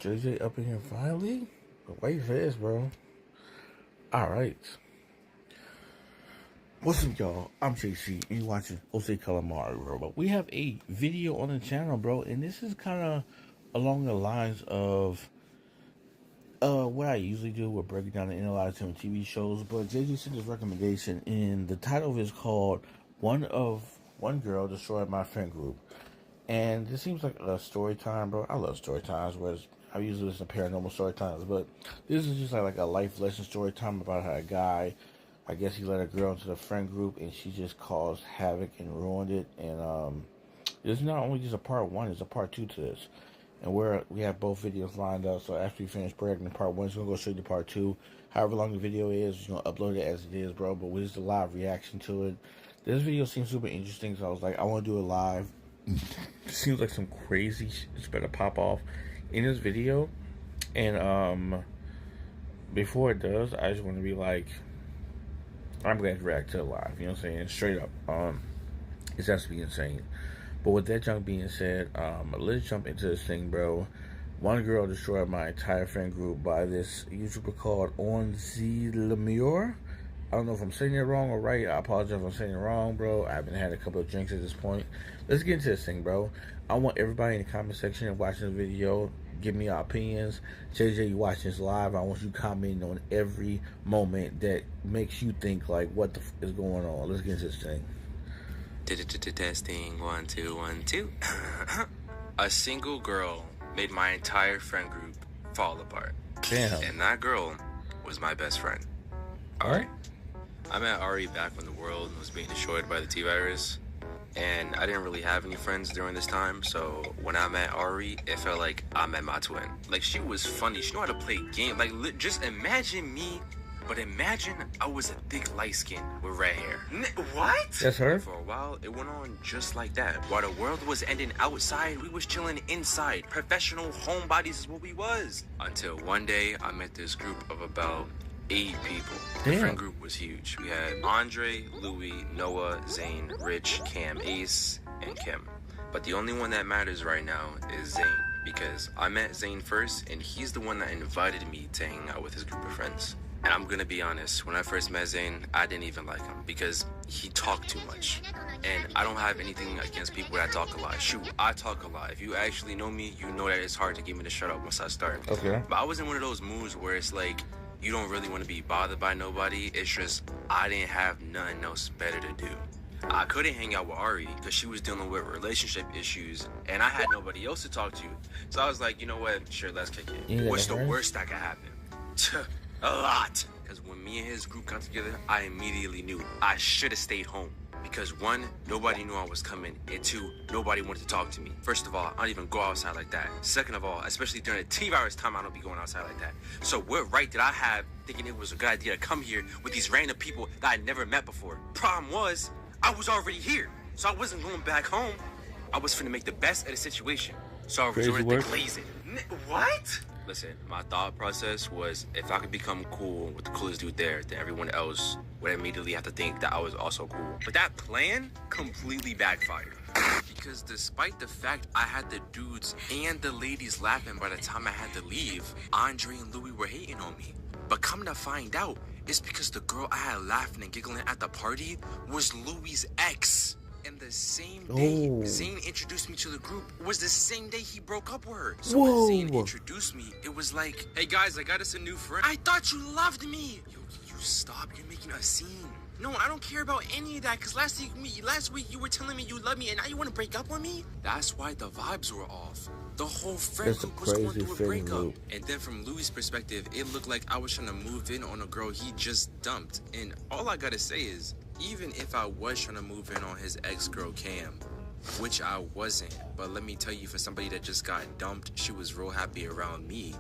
JJ up in here finally? But wait for this, bro. Alright. What's up, y'all? I'm JC, and you're watching OC Calamari, bro. But we have a video on the channel, bro, and this is kind of along the lines of what I usually do with breaking down and analyzing TV shows. But JJ sent his recommendation, and the title is called One Girl Destroyed My Friend Group. And this seems like a story time, bro. I love story times, whereas I usually listen to paranormal story times, but this is just like a life lesson story time about how a guy, I guess he let a girl into the friend group and she just caused havoc and ruined it. And there's not only just a part one, there's a part two to this. And we have both videos lined up, so after we finish breaking part one, it's gonna go straight to part two. However long the video is, you're gonna upload it as it is, bro. But with just a live reaction to it. This video seems super interesting, so I was like, I want to do it live. It seems like some crazy shit's better pop off in this video. And before it does, I just want to be like, I'm going to react to it live, you know what I'm saying? Straight up. It has to be insane. But with that junk being said, let's jump into this thing, bro. One girl destroyed my entire friend group by this YouTuber called Onzi Lemure. I don't know if I'm saying it wrong or right. I apologize if I'm saying it wrong, bro. I haven't had a couple of drinks at this point. Let's get into this thing, bro. I want everybody in the comment section and watching the video, give me your opinions. JJ, you watching this live. I want you commenting on every moment that makes you think, like, what the f is going on. Let's get into this thing. Testing, 1, 2, 1, 2. A single girl made my entire friend group fall apart. Damn. And that girl was my best friend. Alright. I met Ari back when the world was being destroyed by the T-virus, and I didn't really have any friends during this time, so when I met Ari, it felt like I met my twin. Like, she was funny, she knew how to play games. Like, just imagine me, but imagine I was a thick light skin with red hair. What? That's her? For a while, it went on just like that. While the world was ending outside, we was chilling inside. Professional homebodies is what we was. Until one day, I met this group of about 8 people. The friend group was huge. We had Andre, Louis, Noah, Zane, Rich, Cam, Ace, and Kim. But the only one that matters right now is Zane, because I met Zane first, and he's the one that invited me to hang out with his group of friends. And I'm gonna be honest, when I first met Zane, I didn't even like him because he talked too much. And I don't have anything against people that talk a lot. Shoot, I talk a lot. If you actually know me, you know that it's hard to get me to shut up once I start. Okay. But I was in one of those moods where it's like, you don't really want to be bothered by nobody. It's just, I didn't have nothing else better to do. I couldn't hang out with Ari because she was dealing with relationship issues, and I had nobody else to talk to. So I was like, you know what? Sure, let's kick it. What's the worst that could happen? A lot. Because when me and his group got together, I immediately knew I should have stayed home. Because 1, nobody knew I was coming, and 2, nobody wanted to talk to me. First of all, I don't even go outside like that. Second of all, especially during the T-virus time, I don't be going outside like that. So what right did I have thinking it was a good idea to come here with these random people that I never met before? Problem was, I was already here, so I wasn't going back home. I was finna make the best of the situation. So I resorted to glazing. What? Listen, my thought process was, if I could become cool with the coolest dude there, then everyone else would immediately have to think that I was also cool. But that plan completely backfired. Because despite the fact I had the dudes and the ladies laughing by the time I had to leave, Andre and Louis were hating on me. But come to find out, it's because the girl I had laughing and giggling at the party was Louis' ex. And the same day Zane introduced me to the group was the same day he broke up with her. So when Zane introduced me, it was like, hey guys, I got us a new friend. I thought you loved me. Yo, you stop, you're making a scene. No, I don't care about any of that, because last week you were telling me you love me, and now you want to break up with me? That's why the vibes were off. The whole friend group was going through a breakup. And then from Louis' perspective, it looked like I was trying to move in on a girl he just dumped. And all I gotta say is, even if I was trying to move in on his ex-girl Cam, which I wasn't, but let me tell you, for somebody that just got dumped, she was real happy around me.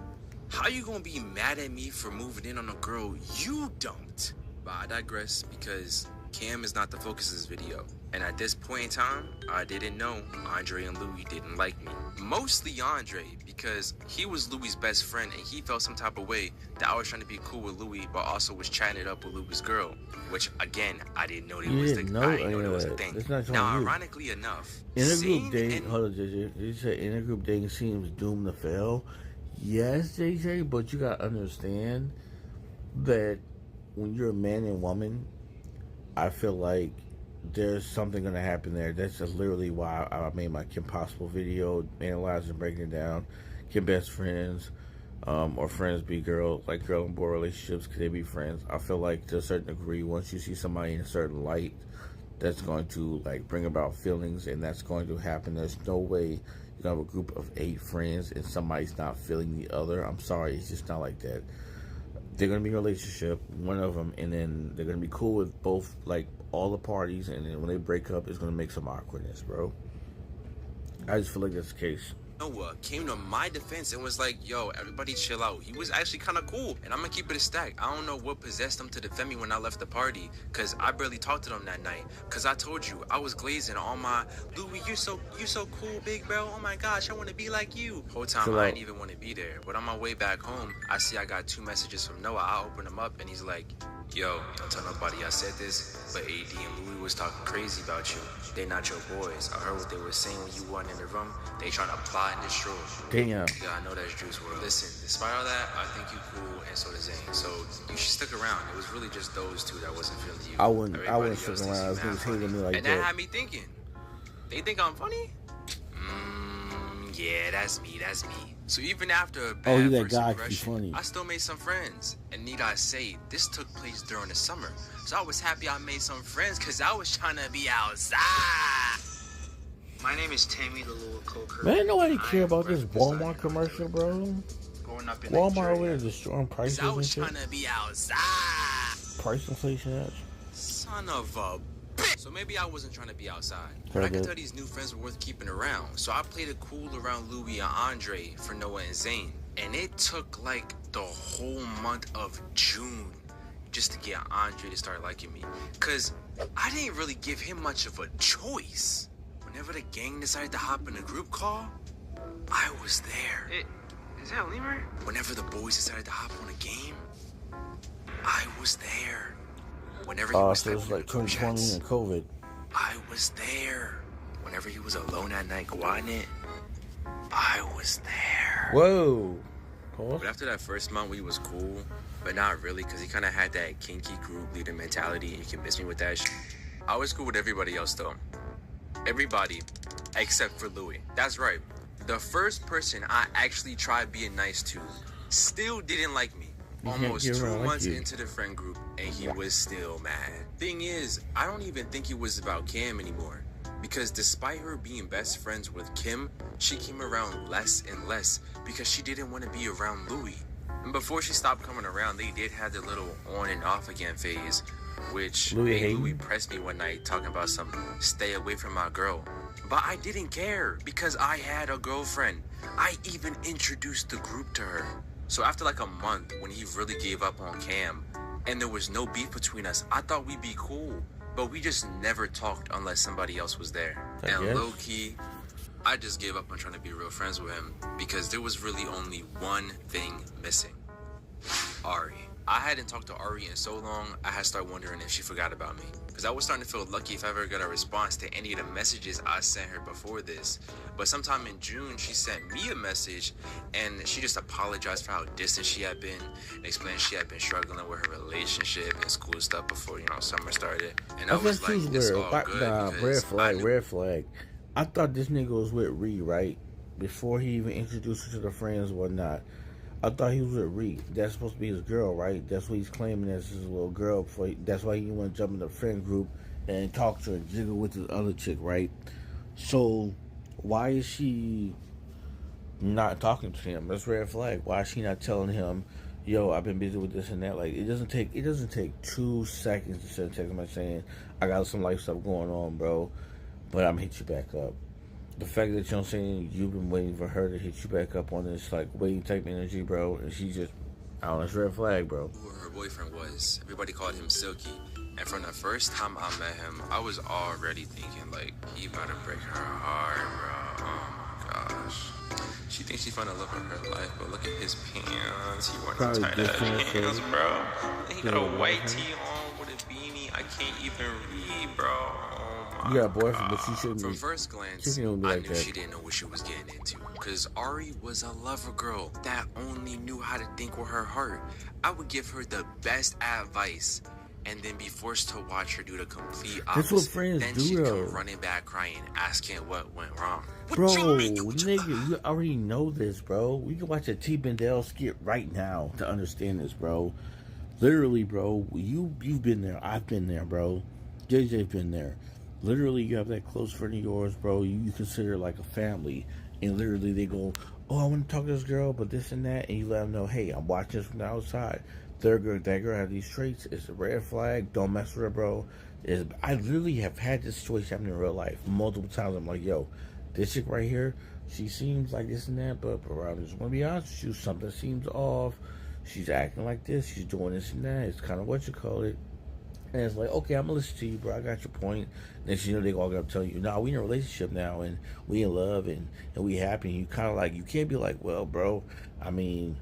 How you gonna be mad at me for moving in on a girl you dumped? But I digress, because Cam is not the focus of this video. And at this point in time, I didn't know Andre and Louis didn't like me. Mostly Andre, because he was Louis' best friend and he felt some type of way that I was trying to be cool with Louis, but also was chatting it up with Louis' girl. Which, again, I didn't know it was a thing. Now, ironically enough, intergroup dating, hold on, JJ. You said intergroup dating seems doomed to fail. Yes, JJ, but you gotta understand that when you're a man and woman, I feel like there's something gonna happen there. That's just literally why I made my Kim Possible video, analyzing, breaking it down. Can best friends, or friends be girl and boy relationships? Could they be friends? I feel like to a certain degree, once you see somebody in a certain light, that's going to like bring about feelings, and that's going to happen. There's no way you have a group of 8 friends and somebody's not feeling the other. I'm sorry, it's just not like that. They're gonna be in a relationship, one of them, and then they're gonna be cool with both, like all the parties, and then when they break up, it's gonna make some awkwardness, bro. I just feel like that's the case. Noah came to my defense and was like, yo, everybody chill out. He was actually kind of cool. And I'm going to keep it a stack. I don't know what possessed him to defend me when I left the party, because I barely talked to them that night. Because I told you, I was glazing on my, Louis, you're so cool, big bro. Oh my gosh, I want to be like you. Whole time, I didn't even want to be there. But on my way back home, I see I got 2 messages from Noah. I open them up and he's like, yo, don't tell nobody I said this, but AD and Louis was talking crazy about you. They not your boys. I heard what they were saying when you weren't in the room. They trying to plot and destroy. Damn. Yeah, I know that's Juice WRLD. Listen, despite all that, I think you cool, and so does Zayn. So you should stick around. It was really just those 2 that wasn't feeling you. I wouldn't stick around. I was just hating me like and that. And that had me thinking, they think I'm funny? Yeah, that's me. So even after a bad first impression, I still made some friends. And need I say, this took place during the summer. So I was happy I made some friends because I was trying to be outside. My name is Tammy the Little Coker. Man, nobody care about this Walmart commercial, bro. Growing up in Walmart over there destroying prices I was and shit. trying to be outside. Price inflation, Son of a bitch. So maybe I wasn't trying to be outside. But I could tell these new friends were worth keeping around. So I played it cool around Louis and Andre for Noah and Zayn. And it took like the whole month of June just to get Andre to start liking me. Cause I didn't really give him much of a choice. Whenever the gang decided to hop in a group call, I was there. Is that Lemur? Whenever the boys decided to hop on a game, I was there. Whenever he was so it was like 2020 and COVID. I was there. Whenever he was alone at night guarding it, I was there. Whoa. But after that first month, we was cool, but not really, because he kind of had that kinky group leader mentality, and you can miss me with that shit. I was cool with everybody else, though. Everybody, except for Louis. That's right. The first person I actually tried being nice to still didn't like me. Almost 2 months into the friend group, and he was still mad. Thing is, I don't even think it was about Cam anymore. Because despite her being best friends with Kim, she came around less and less because she didn't want to be around Louis. And before she stopped coming around, they did have the little on and off again phase, which Louis pressed me one night talking about some stay away from my girl. But I didn't care because I had a girlfriend. I even introduced the group to her. So after like a month, when he really gave up on Cam, and there was no beef between us, I thought we'd be cool. But we just never talked unless somebody else was there. And low-key, I just gave up on trying to be real friends with him because there was really only one thing missing. Ari. I hadn't talked to Ari in so long, I had started wondering if she forgot about me. Because I was starting to feel lucky if I ever got a response to any of the messages I sent her before this. But sometime in June, she sent me a message, and she just apologized for how distant she had been, and explained she had been struggling with her relationship and school stuff before, summer started. And I was like, it's all good. Red flag. I thought this nigga was with Ree, right? Before he even introduced her to the friends and whatnot. I thought he was with Ree. That's supposed to be his girl, right? That's what he's claiming as his little girl. That's why he want to jump in the friend group and talk to her and jiggle with the other chick, right? So why is she not talking to him? That's red flag. Why is she not telling him, yo, I've been busy with this and that? Like, it doesn't take 2 seconds to send a text message saying, I got some life stuff going on, bro, but I'm gonna hit you back up. The fact that you're saying you've been waiting for her to hit you back up on this, like, waiting type energy, bro, and she just, I don't know, it's red flag, bro. Who her boyfriend was. Everybody called him Silky. And from the first time I met him, I was already thinking, like, he about to break her heart, bro. Oh, my gosh. She thinks she's finding love of her life, but look at his pants. He wearing tight-ass pants, bro. And he got a white tee on with a beanie. I can't even read, bro. Oh, You got a boyfriend, but she shouldn't From be. first glance, She shouldn't be I like knew that. she didn't know what she was getting into. Cause Ari was a lover girl that only knew how to think with her heart. I would give her the best advice and then be forced to watch her do the complete opposite. That's what friends then do, she'd though. come running back crying, asking what went wrong. What Bro, you mean you- nigga, you already know this, bro. We can watch a T. Bendel skit right now to understand this, bro. Literally, bro, you've been there. I've been there, bro. JJ's been there. Literally, you have that close friend of yours, bro. You consider like a family, and literally they go, "Oh, I want to talk to this girl, but this and that," and you let them know, "Hey, I'm watching this from the outside. That girl has these traits. It's a red flag. Don't mess with her, bro." I literally have had this situation happen in real life multiple times. I'm like, "Yo, this chick right here, she seems like this and that, but bro, I just want to be honest with you. Something seems off. She's acting like this. She's doing this and that. It's kind of what you call it." And it's like, okay, I'm gonna listen to you, bro. I got your point. Next, you know, they all gonna tell you, "Nah, we in a relationship now, and we in love, and we happy." And you kind of like, you can't be like, "Well, bro, I mean,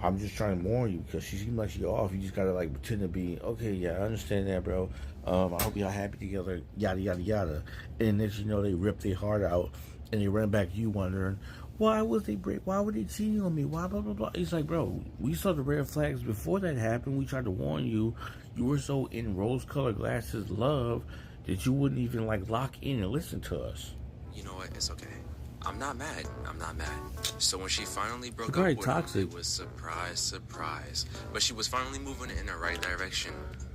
I'm just trying to warn you because she seems like she off." You just gotta like pretend to be, "Okay, yeah, I understand that, bro. I hope y'all happy together." Yada yada yada. And next, you know, they rip their heart out, and they run back to you wondering, why would they break? Why would they cheat on me? Why blah blah blah? It's like, bro, we saw the red flags before that happened. We tried to warn you. You were so in rose-colored glasses love that you wouldn't even like lock in and listen to us. You know what? It's okay. I'm not mad. I'm not mad. So when she finally broke Very up with toxic. him, it was surprise. But she was finally moving in the right direction.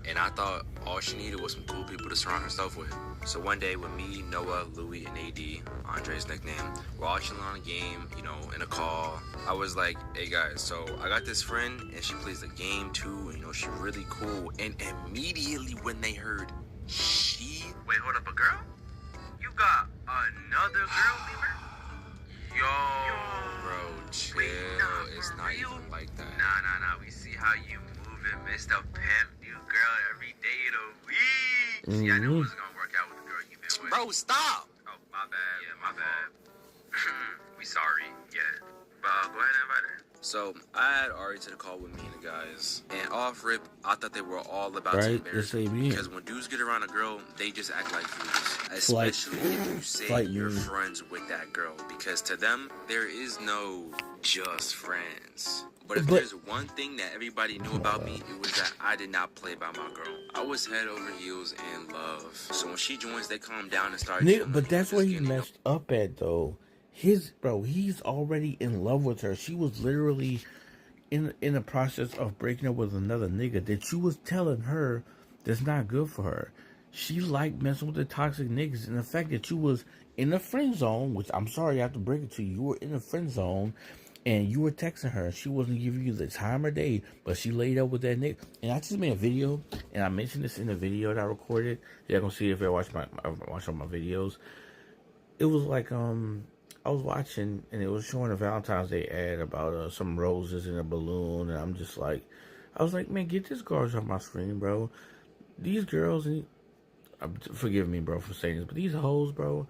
And I thought all she needed was some cool people to surround herself with. So one day with me, Noah, Louis, and AD, Andre's nickname, we're all chilling on a game, you know, in a call. I was like, "Hey guys, so I got this friend and she plays the game too, and you know, she's really cool." And immediately when they heard she... Wait, hold up, a girl? You got another girl, Beamer? Yo. Bro, chill. Wait, nah, It's for not real? even like that. Nah. We see how you moving, Mr. Pimp. You girl every day of the week. See, I knew it wasn't gonna work out with the girl you been with. Bro, stop! Oh, my bad. Yeah, my bad. We sorry. Yeah. But go ahead and invite her. So I had Ari to the call with me and the guys, and off rip, I thought they were all about Right, to embarrass this ain't me me. because when dudes get around a girl, they just act like fools. Like- Especially if you say like you're me. friends with that girl, because to them there is no just friends. But if But- there's one thing that everybody knew about me, it was that I did not play by my girl. I was head over heels in love. So when she joins, they calm down and start. Nigga, chilling but and that's just where he getting to know messed up at though. He's already in love with her. She was literally in the process of breaking up with another nigga that you was telling her that's not good for her. She liked messing with the toxic niggas, and the fact that you was in the friend zone, which I'm sorry I have to break it to you, you were in the friend zone, and you were texting her. She wasn't giving you the time of day, but she laid up with that nigga. And I just made a video, and I mentioned this in the video that I recorded. Y'all gonna see it if you watch all my videos. It was like I was watching, and it was showing a Valentine's Day ad about some roses and a balloon, and I'm just like, I was like, man, get this garbage off my screen, bro. These girls, and forgive me, bro, for saying this, but these hoes, bro,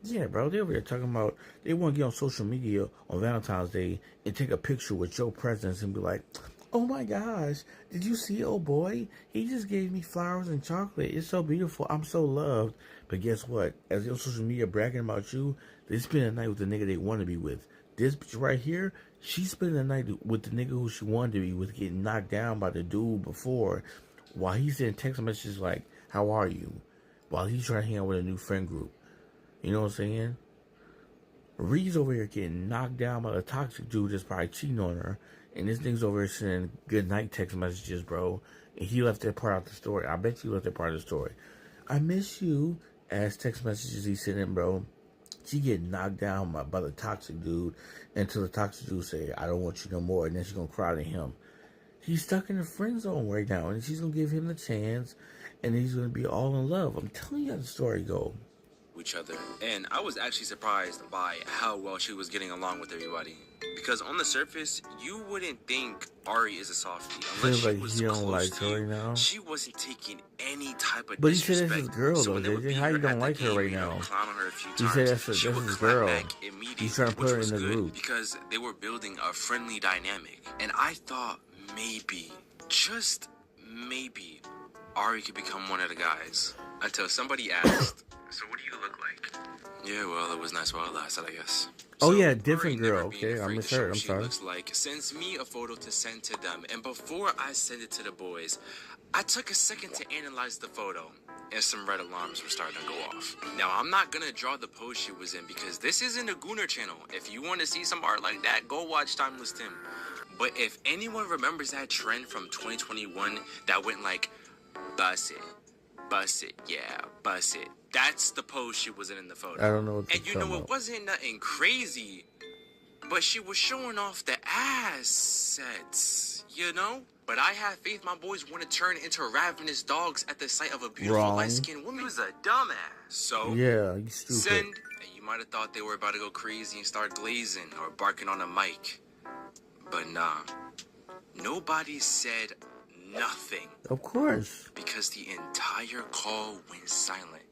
yeah, bro, they over here talking about they want to get on social media on Valentine's Day and take a picture with your presents and be like, "Oh my gosh, did you see old boy? He just gave me flowers and chocolate. It's so beautiful. I'm so loved." But guess what? As your social media bragging about you, they spend the night with the nigga they want to be with. This bitch right here, she spent the night with the nigga who she wanted to be with, getting knocked down by the dude before, while he's sending text messages like, "How are you?" while he's trying to hang out with a new friend group. You know what I'm saying? Reed's over here getting knocked down by a toxic dude that's probably cheating on her. And this nigga's over here sending good night text messages, bro. And he left that part out the story. I bet you left that part of the story. "I miss you," as text messages he's sending, bro. She getting knocked down by the toxic dude until the toxic dude say, "I don't want you no more." And then she's going to cry to him. He's stuck in the friend zone right now. And she's going to give him the chance. And he's going to be all in love. I'm telling you how the story go. each other. And I was actually surprised by how well she was getting along with everybody. Because on the surface, you wouldn't think Ari is a softie unless Feels she like was he don't close like to her you. right now. She wasn't taking any type of But he said disrespect. that's his girl, So though, when they would JJ. beat How you her don't at like the her game, right you know, now? clown on her a few He times, said that's she would his clap girl. back immediately, He's trying to put which her was in the good group. because they were building a friendly dynamic. And I thought maybe, just maybe, Ari could become one of the guys. Until somebody asked, "So what do you to look like. Yeah, well, it was nice while it lasted, I guess. Oh, So, yeah, different Ari never girl. being Okay, I afraid to misheard. show I'm what she sorry. looks like sends me a photo to send to them, and before I send it to the boys, I took a second to analyze the photo, and some red alarms were starting to go off. Now, I'm not gonna draw the pose she was in because this isn't a Gooner channel. If you want to see some art like that, go watch Timeless Tim. But if anyone remembers that trend from 2021 that went like, bust it, yeah, bust it. That's the pose she was in the photo. I don't know what And you know, it wasn't nothing crazy, but she was showing off the assets, you know? But I have faith my boys want to turn into ravenous dogs at the sight of a beautiful Wrong. light-skinned woman. He was a dumbass. So, Yeah, you stupid. send, and you might have thought they were about to go crazy and start glazing or barking on a mic. But nah, nobody said nothing Of course. because the entire call went silent.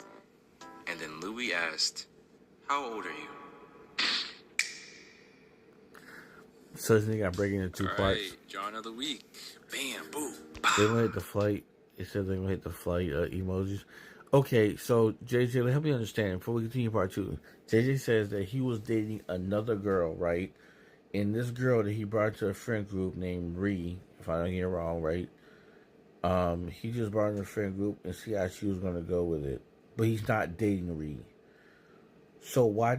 And then Louis asked, "How old are you?" So this nigga got breaking into two parts. John of the week. Bam, boom, They gonna hit the flight. It said they're gonna hit the flight emojis. Okay, so JJ, let me understand before we continue part 2. JJ says that he was dating another girl, right? And this girl that he brought to a friend group named Ree, if I don't get it wrong, right? He just brought her in a friend group and see how she was gonna go with it. But he's not dating Ree. So why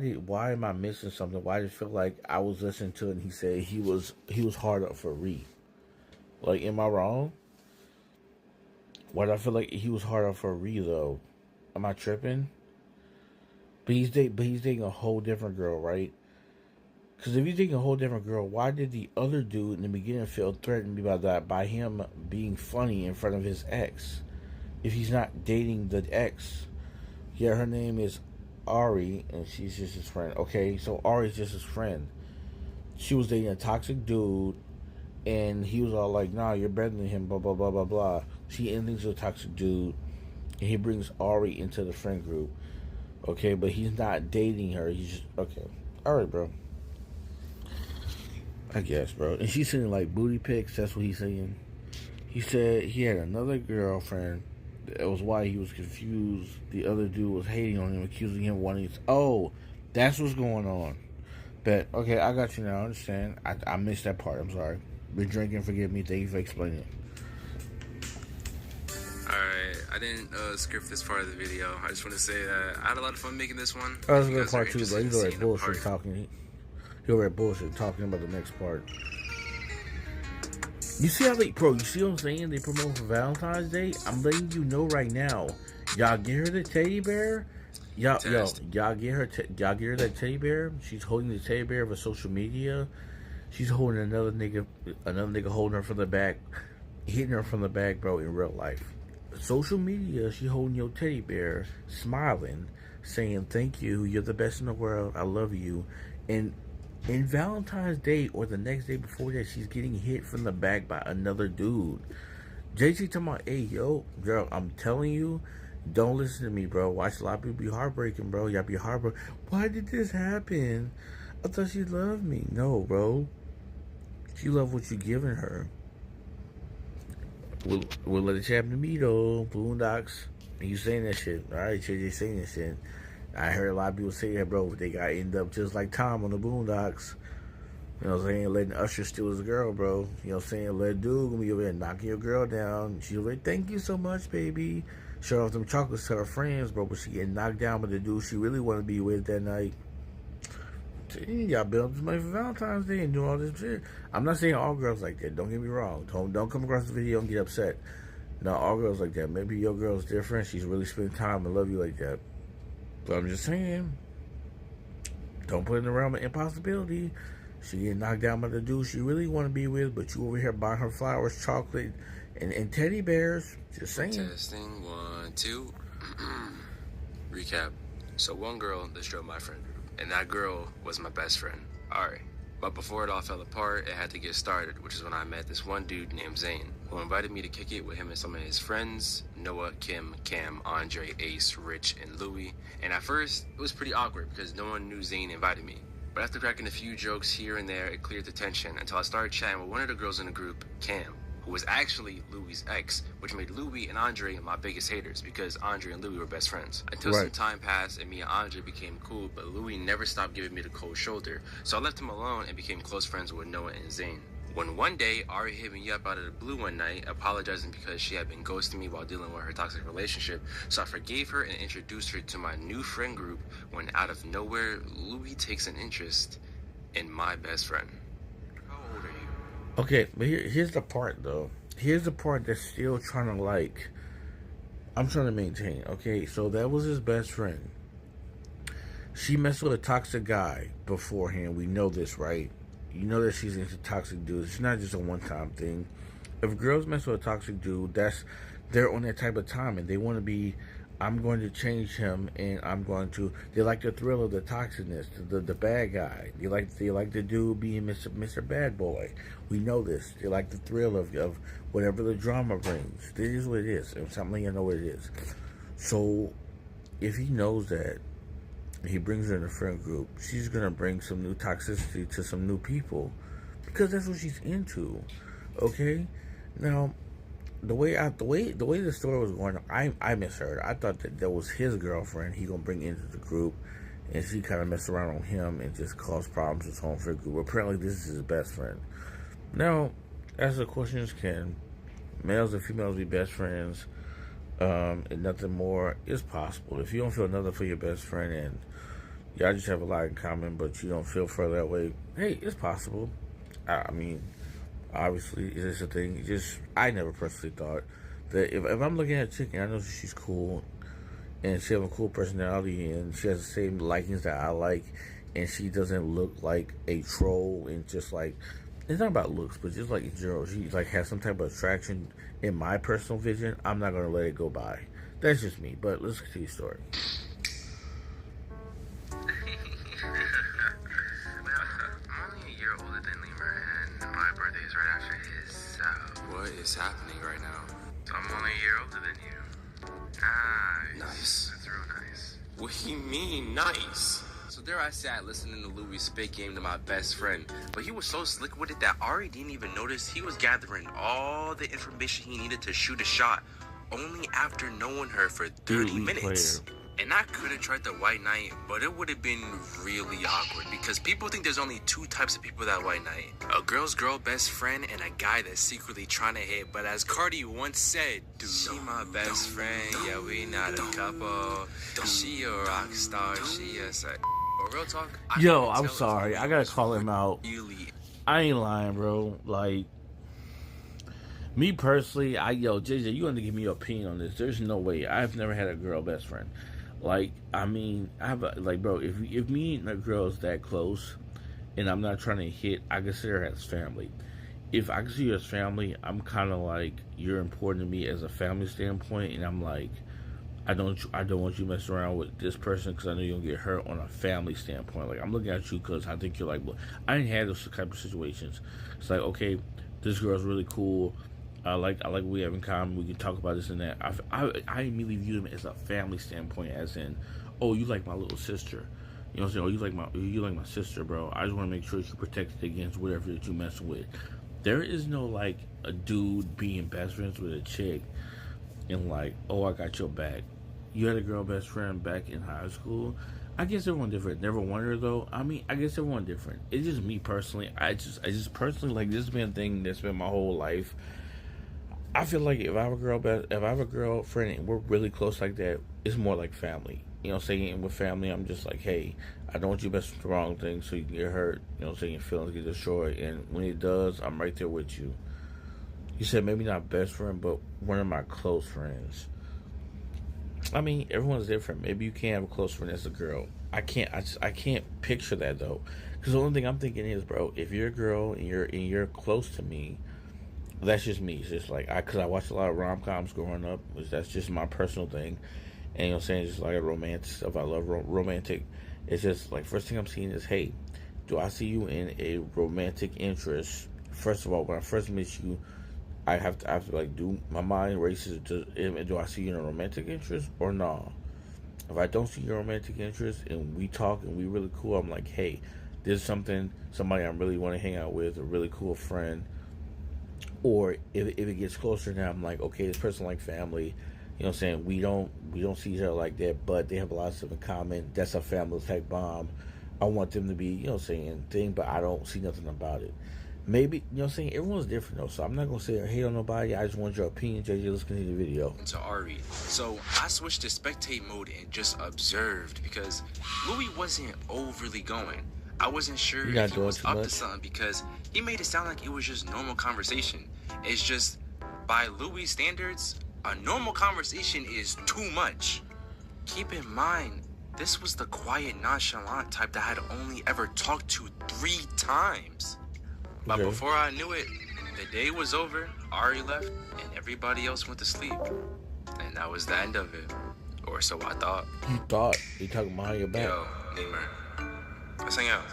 am I missing something? Why did it feel like I was listening to it and he said he was hard up for Ree? Like, am I wrong? Why do I feel like he was hard up for Ree though? Am I tripping? But he's dating a whole different girl, right? Because if he's dating a whole different girl, why did the other dude in the beginning feel threatened by him being funny in front of his ex? If he's not dating the ex, yeah, her name is Ari, and she's just his friend. Okay, so Ari's just his friend. She was dating a toxic dude, and he was all like, "Nah, you're better than him." Blah blah blah blah blah. She endings with a toxic dude, and he brings Ari into the friend group. Okay, but he's not dating her. He's just okay. All right, bro. I guess, bro. And she's sending like booty pics. That's what he's saying. He said he had another girlfriend. That was why he was confused. The other dude was hating on him, accusing him of wanting. Oh, that's what's going on. But okay, I got you now. I understand. I missed that part. I'm sorry. Been drinking. Forgive me. Thank you for explaining it. Alright, I didn't script this part of the video. I just want to say that I had a lot of fun making this one. Oh, that's a If you good guys are part too, bro. interested He's in already seeing a bullshit part- talking. He already bullshit talking about the next part. You see how they, bro? You see what I'm saying? They promote for Valentine's Day. I'm letting you know right now. Y'all get her the teddy bear. Y'all get her that teddy bear. She's holding the teddy bear for social media. She's holding another nigga holding her from the back, hitting her from the back, bro. In real life, social media, she holding your teddy bear, smiling, saying thank you. You're the best in the world. I love you. And in Valentine's Day or the next day before that, she's getting hit from the back by another dude. JC talking about, hey, yo, girl, I'm telling you, don't listen to me, bro. Watch a lot of people be heartbreaking, bro. Y'all be heartbroken. Why did this happen? I thought she loved me. No, bro. She loved what you giving her. We'll let it happen to me, though. Boondocks. You saying that shit. All right, JJ saying that shit. I heard a lot of people say that, bro. They got end up just like Tom on the Boondocks. You know what I'm saying? Letting Usher steal his girl, bro. You know what I'm saying? Let dude gonna be over there knocking your girl down. She's like, thank you so much, baby. Show off them chocolates to her friends, bro. But she getting knocked down by the dude she really want to be with that night. Y'all build this money for Valentine's Day and do all this shit. I'm not saying all girls like that. Don't get me wrong. Don't come across the video and get upset. No, all girls like that. Maybe your girl's different. She's really spending time and love you like that. But I'm just saying, don't put it in the realm of impossibility. She getting knocked down by the dude she really want to be with, but you over here buying her flowers, chocolate, and teddy bears. Just saying. Testing 1, 2. Recap. So one girl that drove my friend group, and that girl was my best friend, Ari. But before it all fell apart, it had to get started, which is when I met this one dude named Zane, who invited me to kick it with him and some of his friends, Noah, Kim, Cam, Andre, Ace, Rich, and Louie. And at first, it was pretty awkward because no one knew Zane invited me. But after cracking a few jokes here and there, it cleared the tension until I started chatting with one of the girls in the group, Cam, who was actually Louis' ex, which made Louis and Andre my biggest haters because Andre and Louis were best friends. Until some time passed and me and Andre became cool, but Louis never stopped giving me the cold shoulder, so I left him alone and became close friends with Noah and Zayn. When one day, Ari hit me up out of the blue one night, apologizing because she had been ghosting me while dealing with her toxic relationship, so I forgave her and introduced her to my new friend group when out of nowhere, Louis takes an interest in my best friend. How old are you? Okay, but here's the part, though. Here's the part that's still trying to, like, I'm trying to maintain. Okay, so that was his best friend. She messed with a toxic guy beforehand. We know this, right? You know that she's into toxic dudes. It's not just a one-time thing. If girls mess with a toxic dude, they're on that type of time, and they want to be, I'm going to change him, and they like the thrill of the toxicness, the bad guy. They like the dude being Mr. Bad Boy. We know this. They like the thrill of whatever the drama brings. This is what it is. And something you know what it is. So, if he knows that, he brings her in a friend group, she's gonna bring some new toxicity to some new people because that's what she's into. Okay, now the way the story was going, I misheard. I thought that was his girlfriend he gonna bring into the group, and she kind of messed around on him and just caused problems with his home friend group. Apparently, this is his best friend. Now, as the questions can, males and females be best friends. And nothing more is possible. If you don't feel nothing for your best friend and y'all just have a lot in common, but you don't feel for that way, hey, it's possible. I mean, obviously, it's a thing. I never personally thought that if I'm looking at a chick and I know she's cool and she has a cool personality and she has the same likings that I like and she doesn't look like a troll and just like, it's not about looks, but just like in general, she like has some type of attraction in my personal vision, I'm not gonna let it go by. That's just me. But let's get to your story. Well, I'm only a year older than Lemur, and my birthday is right after his, so... What is happening right now? So I'm only a year older than you. Nice. That's real nice. What do you mean, nice? So there I sat listening to Louis spit game to my best friend, but he was so slick with it that Ari didn't even notice he was gathering all the information he needed to shoot a shot, only after knowing her for 30 minutes. And I could have tried the white knight, but it would have been really awkward because people think there's only two types of people that white knight. A girl's girl best friend and a guy that's secretly trying to hit. But as Cardi once said, she my best friend, yeah, we not a couple. She a rock star, she a side. But real talk, Yo, I'm sorry. I gotta call him out. Really, I ain't lying, bro. Like, me personally, JJ, you want to give me your opinion on this. There's no way. I've never had a girl best friend. Like, I mean, bro, if me and a girl is that close and I'm not trying to hit, I consider her as family. If I consider you as family, I'm kind of like, you're important to me as a family standpoint, and I'm like, I don't want you messing around with this person because I know you're gonna get hurt on a family standpoint. Like, I'm looking at you because I think you're like, well, I didn't have those type of situations. It's like, okay, this girl's really cool. I like what we have in common. We can talk about this and that. I immediately view them as a family standpoint, as in, oh, you like my little sister. You know what I'm saying? Oh, you like my sister, bro. I just want to make sure you're protected against whatever that you messing with. There is no like a dude being best friends with a chick and like, oh, I got your back. You had a girl best friend back in high school. I guess everyone different. Never wondered though. I mean, I guess everyone different. It's just me personally. I just personally, like, this has been a thing that's been my whole life. I feel like if I have a girlfriend and we're really close like that, it's more like family. You know what I'm saying? And with family, I'm just like, hey, I don't want you messing with the wrong thing so you can get hurt. You know what I'm saying? Your feelings get destroyed. And when it does, I'm right there with you. You said maybe not best friend, but one of my close friends. I mean, everyone's different. Maybe you can't have a close friend as a girl. I can't picture that though. Because the only thing I'm thinking is, bro, if you're a girl and you're close to me, that's just me. It's just like, because I watched a lot of rom-coms growing up, which that's just my personal thing. And you know what I'm saying, just like a romantic stuff. I love romantic. It's just like, first thing I'm seeing is, hey, do I see you in a romantic interest? First of all, when I first meet you, I have to like do my mind races to, do I see you in a romantic interest or no? If I don't see your romantic interest and we talk and we really cool, I'm like, hey, there's somebody I really want to hang out with, a really cool friend. Or if it gets closer now, I'm like, okay, this person like family. You know what I'm saying? We don't see each other like that, but they have a lot of stuff in common. That's a family type bond. I want them to be, you know what I'm saying, thing, but I don't see nothing about it. Maybe, you know what I'm saying? Everyone's different though, so I'm not gonna say hate on nobody. I just want your opinion, JJ. Let's continue the video. To Ari. So I switched to spectate mode and just observed because Louis wasn't overly going. I wasn't sure You're not if he doing was too up to much? something because he made it sound like it was just normal conversation. It's just, by Louis standards, a normal conversation is too much. Keep in mind, this was the quiet, nonchalant type that I had only ever talked to 3 times. But Okay. before I knew it, the day was over, Ari left, and everybody else went to sleep. And that was the end of it. Or so I thought. You thought you talking behind your back. Yo, Lemur, let's hang out.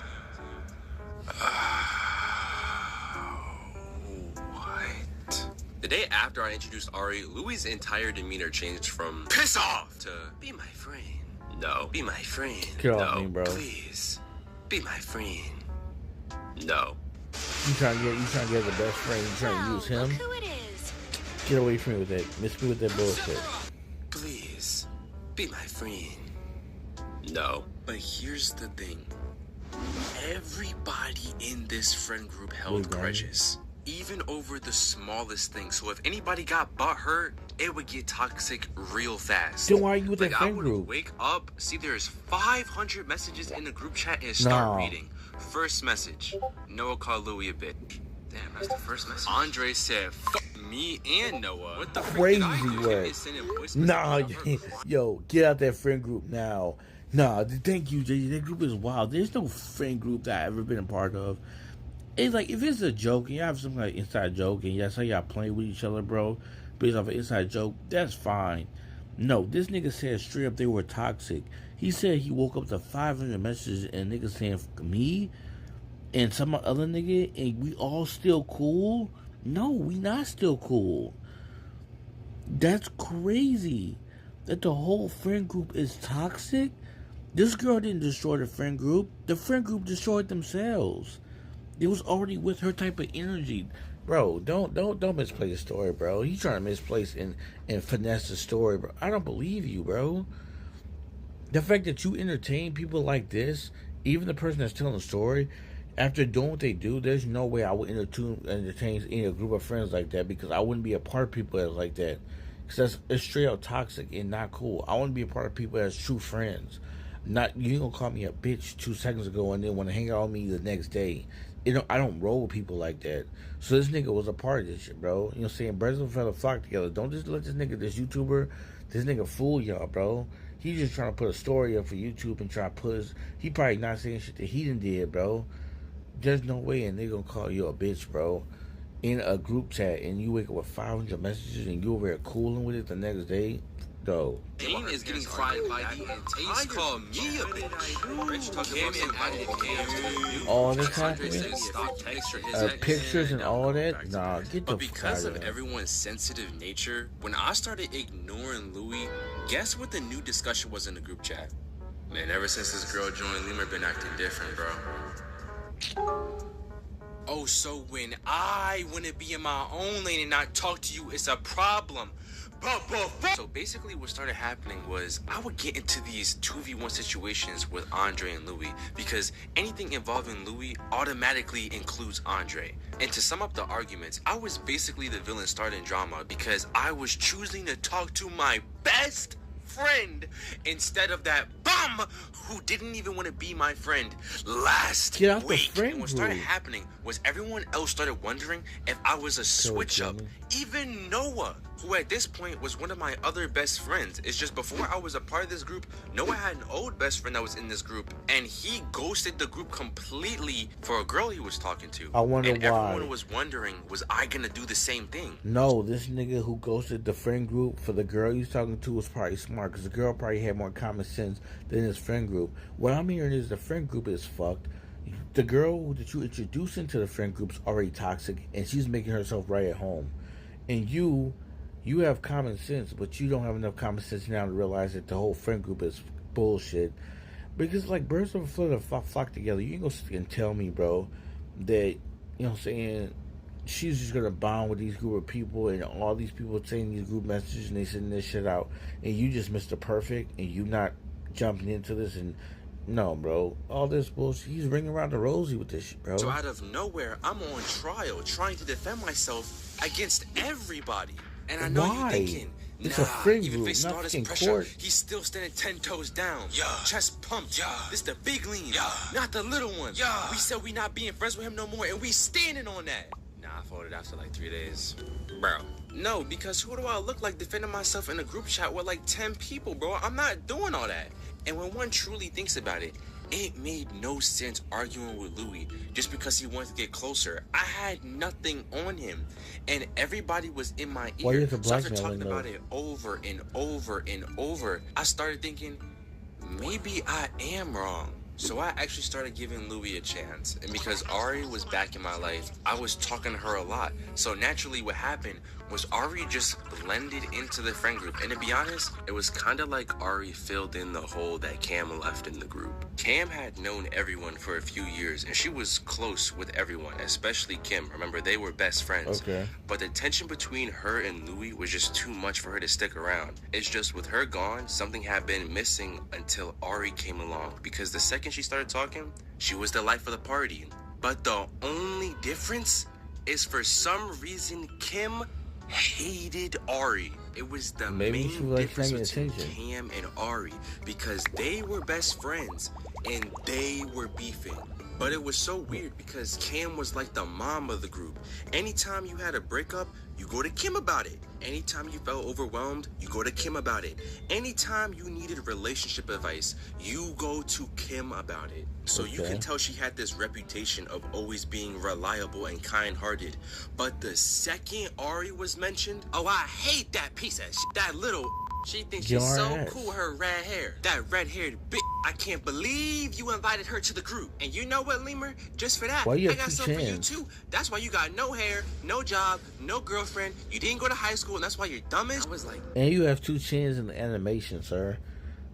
What? The day after I introduced Ari, Louis' entire demeanor changed from piss off to be my friend. No, be my friend. Get off no, me, bro. Please, be my friend. No. You trying to get the best friend? You trying to use him? Look who it is. Get away from me with that. Miss me with that bullshit. Please, be my friend. No. But here's the thing. Everybody in this friend group held Wait, Brian. grudges. Even over the smallest thing. So if anybody got butthurt, it would get toxic real fast. Then why are you with that I friend would group? wake up, see there's 500 messages in the group chat and start No. reading. First message, Noah called Louis a bitch. Damn, that's the first message. Andre said, fuck me and Noah. What the frick did I Crazy do? word. He sending voice Nah, messages about her yo, get out that friend group now. Nah, thank you, JJ. That group is wild. There's no friend group that I've ever been a part of. It's like, if it's a joke and you have some like inside joke and that's how y'all playing with each other, bro, based off an inside joke, that's fine. No, this nigga said straight up they were toxic. He said he woke up to 500 messages and niggas saying me and some other nigga and we all still cool. No, we not still cool. That's crazy. That the whole friend group is toxic. This girl didn't destroy the friend group. The friend group destroyed themselves. It was already with her type of energy. Bro, don't misplay the story, bro. You trying to misplace and finesse the story, bro. I don't believe you, bro. The fact that you entertain people like this, even the person that's telling the story, after doing what they do, there's no way I would entertain any group of friends like that because I wouldn't be a part of people that's like that. Because it's straight out toxic and not cool. I want to be a part of people that's true friends. Not you ain't gonna call me a bitch 2 seconds ago and then want to hang out with me the next day. I don't roll with people like that. So this nigga was a part of this shit, bro. You know what I'm saying? Birds of a feather flock together. Don't just let this YouTuber, this nigga fool y'all, bro. He's just trying to put a story up for YouTube and try to put he probably not saying shit that he done did, bro. There's no way and they gonna call you a bitch, bro. In a group chat and you wake up with 500 messages and you over there cooling with it the next day, though. Dane is getting fried by the Taze called me a bitch. Rich talked about invited Cam. All this Andre happening? said stop texting his ex. Pictures and all that? Nah, get the But fuck because out of of there. everyone's sensitive nature, when I started ignoring Louis, guess what the new discussion was in the group chat? Man, ever since this girl joined, Lemur been acting different, bro. Oh, so when I want to be in my own lane and not talk to you, it's a problem. So basically what started happening was I would get into these 2v1 situations with Andre and Louis because anything involving Louis automatically includes Andre. And to sum up the arguments, I was basically the villain starting drama because I was choosing to talk to my best friend instead of that bum who didn't even want to be my friend last Get out the week. friend And what started group. happening was everyone else started wondering if I was a switch up. Jimmy. Even Noah, who at this point was one of my other best friends. It's just before I was a part of this group, Noah had an old best friend that was in this group, and he ghosted the group completely for a girl he was talking to. I wonder and why. everyone was wondering, was I gonna do the same thing? No, this nigga who ghosted the friend group for the girl he's talking to was probably smart because the girl probably had more common sense than his friend group. What I'm hearing is the friend group is fucked. The girl that you introduced into the friend group's already toxic and she's making herself right at home. And you have common sense, but you don't have enough common sense now to realize that the whole friend group is bullshit. Because like birds of a feather flock together. You ain't gonna sit and tell me, bro, that, you know what I'm saying, she's just gonna bond with these group of people, and all these people saying these group messages, and they sending this shit out, and you just Mr. Perfect, and you not jumping into this, and no, bro, all this bullshit. He's ringing around the rosy with this shit, bro. So out of nowhere, I'm on trial trying to defend myself against everybody. And I know Why? you thinking, It's nah, a friend even group, facing not all this fucking pressure, court. he's still standing 10 toes down. Yeah. Chest pumped. Yeah. This the big lean. Yeah. Not the little one. Yeah. We said we not being friends with him no more, and we standing on that. Nah, I folded after like 3 days. Bro. No, because who do I look like defending myself in a group chat with like 10 people, bro? I'm not doing all that. And when one truly thinks about it, it made no sense arguing with Louis just because he wanted to get closer. I had nothing on him, and everybody was in my Why you ear. have to So after blackmail talking him, about though? it over and over and over, I started thinking, maybe I am wrong. So I actually started giving Louis a chance. And because Ari was back in my life, I was talking to her a lot. So naturally what happened was Ari just blended into the friend group. And to be honest, it was kind of like Ari filled in the hole that Cam left in the group. Cam had known everyone for a few years, and she was close with everyone, especially Kim. Remember, they were best friends. Okay. But the tension between her and Louis was just too much for her to stick around. It's just with her gone, something had been missing until Ari came along. Because the second she started talking, she was the life of the party. But the only difference is for some reason Kim hated Ari. It was the Maybe she main was difference paying between attention. Cam and Ari, because they were best friends and they were beefing. But it was so weird because Cam was like the mom of the group. Anytime you had a breakup, you go to Kim about it. Anytime you felt overwhelmed, you go to Kim about it. Anytime you needed relationship advice, you go to Kim about it. So you Okay. can tell she had this reputation of always being reliable and kind-hearted. But the second Ari was mentioned, oh, I hate that piece of shit, that little. She thinks she's Your so ass. cool with her red hair. That red-haired bitch. I can't believe you invited her to the group. And you know what, Lemur? Just for that, Why you I have got two something for you chins? too. That's why you got no hair, no job, no girlfriend. You didn't go to high school, and that's why you're dumb as. I was like, And you have two chins in the animation, sir.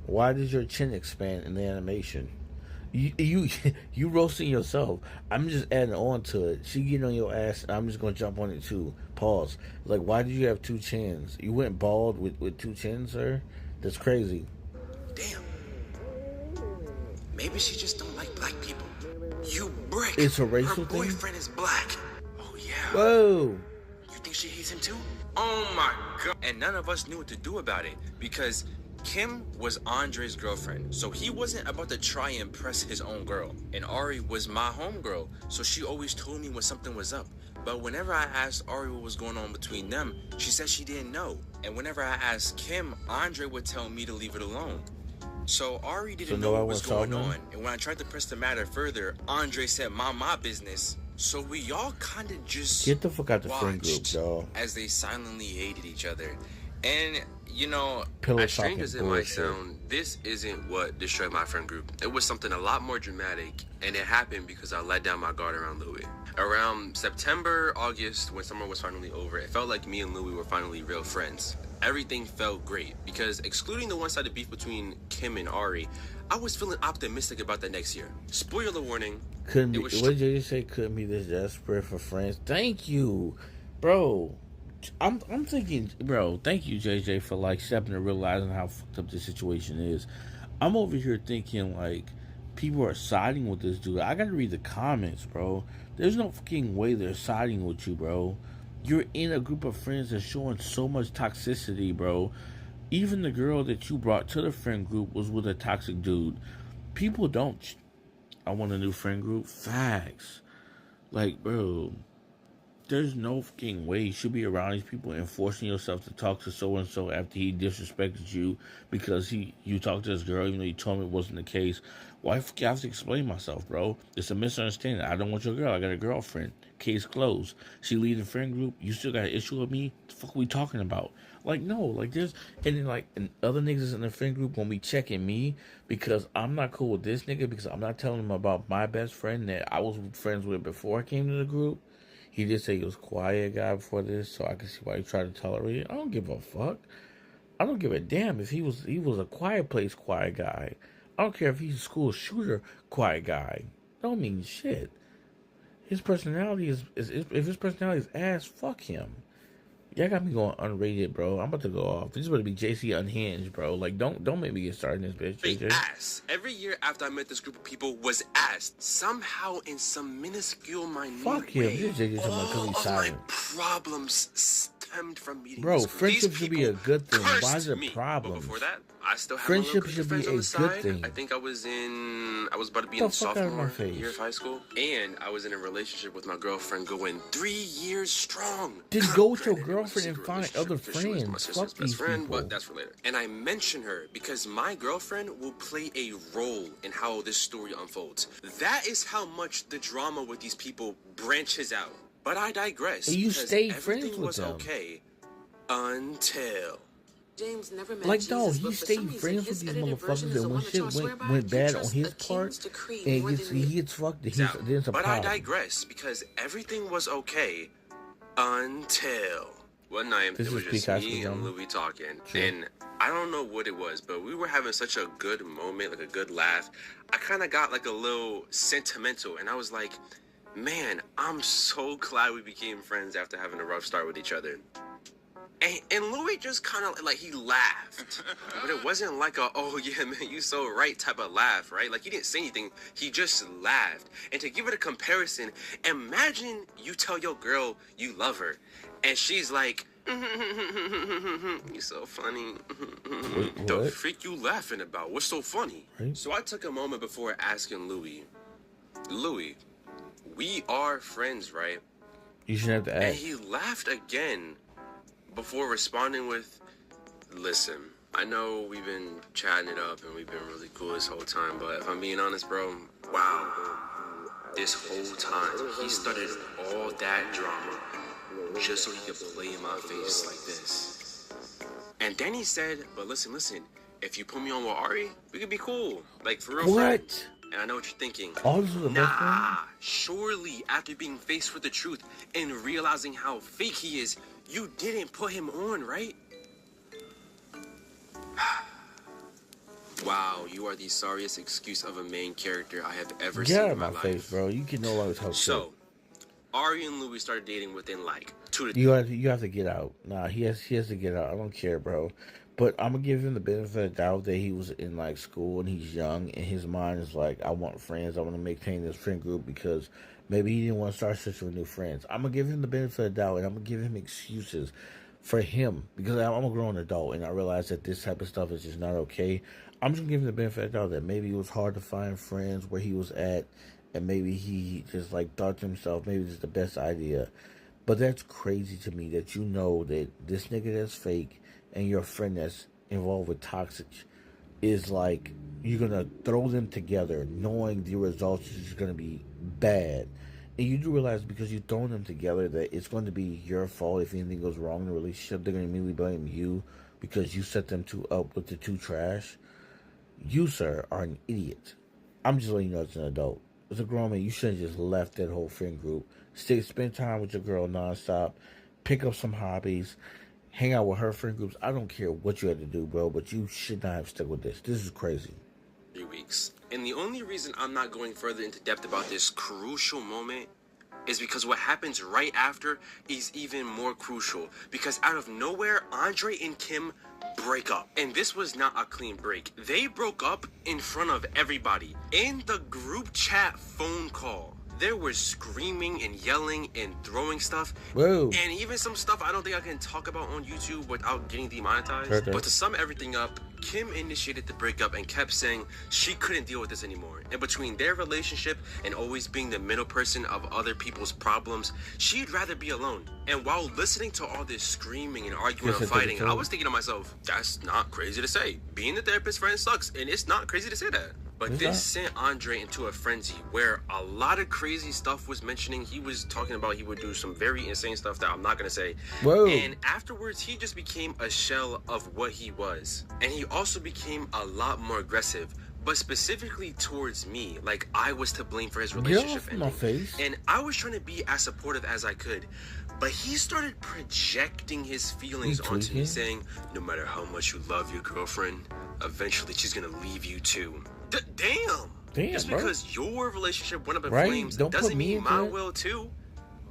Why does your chin expand in the animation? You roasting yourself. I'm just adding on to it. She getting on your ass, and I'm just gonna jump on it too. Pause. Like, why did you have two chins? You went bald with two chins, sir? That's crazy. damn. Maybe she just don't like black people. You brick. It's a racial Her thing? boyfriend is black. Oh yeah. Whoa. You think she hates him too? Oh my god. And none of us knew what to do about it because Kim was Andre's girlfriend, so he wasn't about to try and impress his own girl. And Ari was my homegirl, so she always told me when something was up. But whenever I asked Ari what was going on between them, she said she didn't know. And whenever I asked Kim, Andre would tell me to leave it alone. So Ari didn't know nobody what was was going talking? on. And when I tried to press the matter further, Andre said, mind my business. So we all kind of just Get the fuck out the friend group, watched dog. as they silently hated each other. And, you know, Pillow as strange talking as it might bullshit. sound, this isn't what destroyed my friend group. It was something a lot more dramatic, and it happened because I let down my guard around Louis. Around September, August, when summer was finally over, it felt like me and Louis were finally real friends. Everything felt great because, excluding the one-sided beef between Kim and Ari, I was feeling optimistic about the next year. Spoiler warning. Couldn't it be. was What did you say? Couldn't be this desperate for friends. Thank you, bro. I'm thinking, bro. Thank you, JJ, for like stepping and realizing how fucked up this situation is. I'm over here thinking like people are siding with this dude. I gotta read the comments, bro. There's no fucking way they're siding with you, bro. You're in a group of friends that's showing so much toxicity, bro. Even the girl that you brought to the friend group was with a toxic dude. People don't. I want a new friend group. Facts. Like, bro, there's no fucking way you should be around these people and forcing yourself to talk to so and so after he disrespected you because you talked to this girl even though you told me it wasn't the case. Why the fuck you have to explain myself, bro? It's a misunderstanding. I don't want your girl. I got a girlfriend. Case closed. She leave the friend group. You still got an issue with me? The fuck are we talking about? Like, no, like there's, and then like, and other niggas in the friend group gonna be checking me because I'm not cool with this nigga because I'm not telling them about my best friend that I was friends with before I came to the group. He did say he was a quiet guy before this, so I can see why he tried to tolerate it. I don't give a fuck. I don't give a damn if he was a quiet place quiet guy. I don't care if he's a school shooter quiet guy. Don't mean shit. His personality is if his personality is ass, fuck him. Y'all got me going unrated, bro. I'm about to go off. This is about to be JC Unhinged, bro. Like, don't make me get started in this bitch, Straight JJ. ass. Every year after I met this group of people was ass. Somehow, in some minuscule, minute Fuck him. way, This JJ talking about 'cause he's all of my silent. problems stemmed from meeting Bro, this group. friendship These should be a people good thing. Why cursed is it me. problems? But before that, I still had Friendship my little should friends be on a the good side. thing. I think I was about to be Get in the fuck out of my sophomore face. year of high school, and I was in a relationship with my girlfriend going 3 years strong. Then go with your Granted, it was a girlfriend and secret find relationship other because she was my friends. sister's Fuck best these friend, people. but that's for later. And I mention her because my girlfriend will play a role in how this story unfolds. That is how much the drama with these people branches out. But I digress. And you because stayed everything friends with was them. okay until. James never met Like, Jesus, dog, but he for stayed some reason, friends his with these edited version motherfuckers, is the and when one that shit y'all swear by. went He bad on trusts his the part, king's decree and more gets, than he me. gets fucked, out. there's a But problem. I digress because everything was okay until one night This it was is just Pikachu me and drama. Louis talking, Sure. and I don't know what it was, but we were having such a good moment, like a good laugh. I kind of got like a little sentimental, and I was like, "Man, I'm so glad we became friends after having a rough start with each other." And Louis just kind of like he laughed, but it wasn't like a "oh yeah man you so right" type of laugh, right? Like he didn't say anything, he just laughed. And to give it a comparison, imagine you tell your girl you love her, and she's like, "You so funny." The what? freak you laughing about? What's so funny? Right. So I took a moment before asking Louis, we are friends, right? You shouldn't have to And ask. he laughed again before responding with, "Listen, I know we've been chatting it up and we've been really cool this whole time, but if I'm being honest, bro, wow, this whole time he started all that drama just so he could play in my face like this." And then he said, "But listen, if you put me on with Ari, we could be cool, like for real What? friends." And I know what you're thinking. All this was a best friend? Nah, surely after being faced with the truth and realizing how fake he is, you didn't put him on, right? Wow, you are the sorriest excuse of a main character I have ever Get seen out in of my my life. face, bro. You can no longer talk shit. So, Ari and Louis started dating within like 2 to You have to get out. Nah, he has to get out. I don't care, bro. But I'm gonna give him the benefit of the doubt that he was in like school and he's young and his mind is like, I want friends. I want to maintain this friend group because maybe he didn't want to start searching for new friends. I'm gonna give him the benefit of the doubt and I'm gonna give him excuses for him because I'm a grown adult and I realize that this type of stuff is just not okay. I'm just gonna give him the benefit of the doubt that maybe it was hard to find friends where he was at and maybe he just like thought to himself, maybe this is the best idea. But that's crazy to me that you know that this nigga that's fake and your friend that's involved with toxic is like, you're gonna throw them together knowing the results is just gonna be bad. And you do realize because you're throwing them together that it's going to be your fault if anything goes wrong in the relationship. They're gonna immediately blame you because you set them two up with the two trash. You, sir, are an idiot. I'm just letting you know as an adult. As a grown man, you should have just left that whole friend group. Spend time with your girl nonstop. Pick up some hobbies. Hang out with her friend groups. I don't care what you had to do, bro, but you should not have stuck with this. This is crazy. 3 weeks. And the only reason I'm not going further into depth about this crucial moment is because what happens right after is even more crucial. Because out of nowhere, Andre and Kim break up. And this was not a clean break. They broke up in front of everybody. In the group chat phone call, there was screaming and yelling and throwing stuff. Whoa. And even some stuff I don't think I can talk about on YouTube without getting demonetized. Okay. But to sum everything up, Kim initiated the breakup and kept saying she couldn't deal with this anymore. And between their relationship and always being the middle person of other people's problems, she'd rather be alone. And while listening to all this screaming and arguing and fighting, I was thinking to myself, that's not crazy to say. Being the therapist friend sucks, and it's not crazy to say that. But this sent Andre into a frenzy where a lot of crazy stuff was mentioning. He was talking about he would do some very insane stuff that I'm not going to say. Whoa. And afterwards, he just became a shell of what he was. And he also became a lot more aggressive, but specifically towards me. Like I was to blame for his relationship Get off my face. And I was trying to be as supportive as I could. But he started projecting his feelings You onto me, tweaking? saying, no matter how much you love your girlfriend, eventually she's going to leave you too. Damn! Damn, Just bro. because your relationship went up in Right? flames Don't put doesn't me mean into mine it. will too.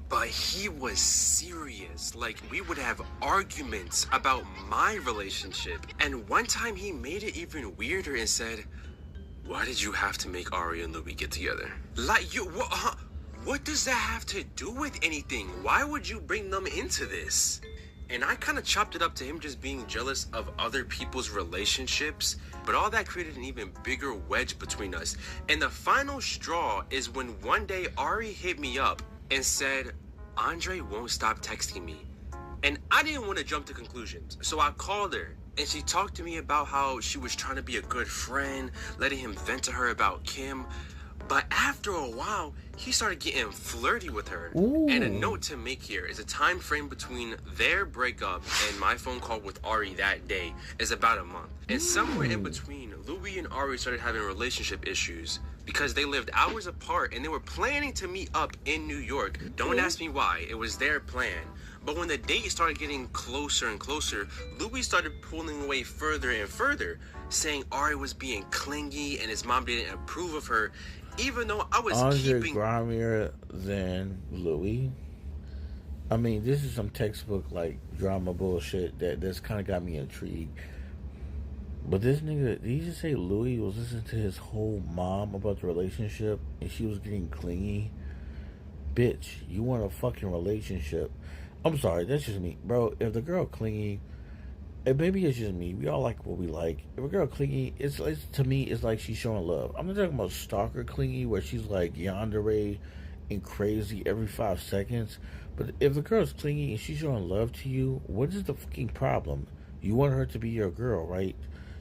But he was serious. Like, we would have arguments about my relationship. And one time he made it even weirder and said, "Why did you have to make Ari and Louis get together?" Like, what does that have to do with anything? Why would you bring them into this? And I kind of chopped it up to him just being jealous of other people's relationships, but all that created an even bigger wedge between us. And the final straw is when one day Ari hit me up and said, "Andre won't stop texting me." And I didn't want to jump to conclusions, so I called her. And she talked to me about how she was trying to be a good friend, letting him vent to her about Kim. But after a while, he started getting flirty with her. Ooh. And a note to make here is a time frame between their breakup and my phone call with Ari that day is about a month. And somewhere in between, Louis and Ari started having relationship issues because they lived hours apart and they were planning to meet up in New York. Don't ask me why, it was their plan. But when the date started getting closer and closer, Louis started pulling away further and further, saying Ari was being clingy and his mom didn't approve of her, even though I was Andre keeping... grimier than Louis. I mean, this is some textbook like drama bullshit that's kind of got me intrigued. But this nigga, did he just say Louis was listening to his whole mom about the relationship and she was getting clingy? Bitch, you want a fucking relationship. I'm sorry, that's just me. Bro, if the girl clingy, and maybe it's just me, we all like what we like. If a girl clingy, it's to me, it's like she's showing love. I'm not talking about stalker clingy where she's like yandere and crazy every 5 seconds. But if the girl's clingy and she's showing love to you, what is the fucking problem? You want her to be your girl, right?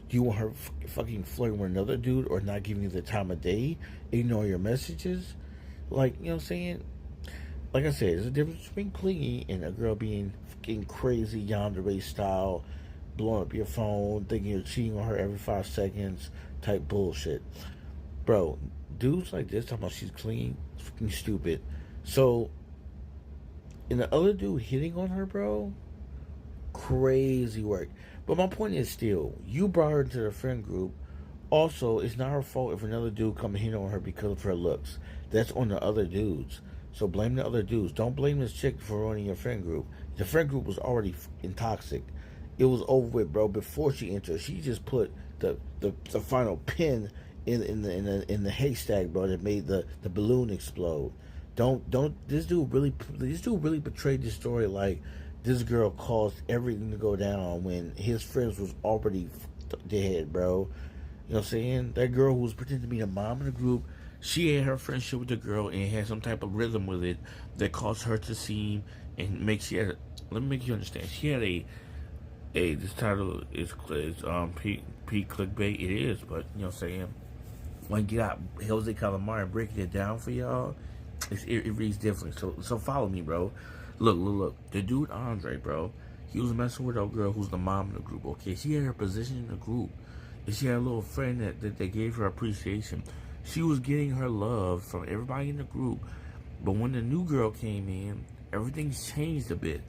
Do you want her fucking flirting with another dude or not giving you the time of day? Ignore your messages? Like, you know what I'm saying? Like I said, there's a difference between clingy and a girl being fucking crazy yandere style, blowing up your phone, thinking you're cheating on her every 5 seconds type bullshit. Bro, dudes like this talking about she's clingy, fucking stupid. So, and the other dude hitting on her, bro, crazy work. But my point is still, you brought her into the friend group. Also, it's not her fault if another dude come and hit on her because of her looks. That's on the other dudes. So blame the other dudes. Don't blame this chick for ruining your friend group. The friend group was already fucking toxic. It was over with, bro. Before she entered, she just put the final pin in the haystack, bro, that made the balloon explode. Don't this dude really portrayed this story like this girl caused everything to go down when his friends was already dead, bro. You know what I'm saying? That girl who was pretending to be the mom of the group, she had her friendship with the girl and had some type of rhythm with it that caused her to seem and make she had. Let me make you understand. She had a this title is P clickbait. It is, but you know what I'm saying. When you got Jose Calamari breaking it down for y'all, it reads differently. So follow me, bro. Look. The dude Andre, bro, he was messing with a girl who's the mom of the group. Okay, she had her position in the group, and she had a little friend that they gave her appreciation. She was getting her love from everybody in the group, but when the new girl came in, everything's changed a bit,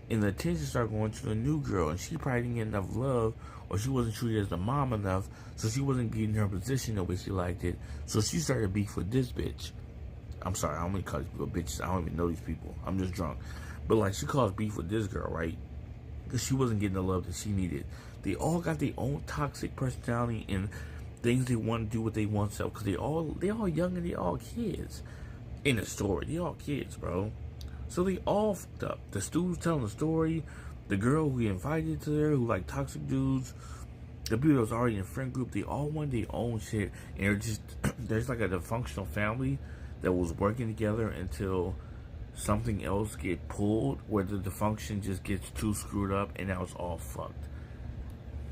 and the attention started going to the new girl, and she probably didn't get enough love, or she wasn't treated as the mom enough, so she wasn't getting her position the way she liked it. So she started beef with this bitch. I'm sorry, I don't even call these people bitches. I don't even know these people. I'm just drunk. But like, she caused beef with this girl, right? Because she wasn't getting the love that she needed. They all got their own toxic personality and things they want to do with their one self. Because they all young and they all kids. In the story, they all kids, bro. So they all fucked up. The students telling the story, the girl who invited to there, who like toxic dudes, the people that was already in a friend group, they all want their own shit. And there's like a dysfunctional family that was working together until something else get pulled where the dysfunction just gets too screwed up and now it's all fucked.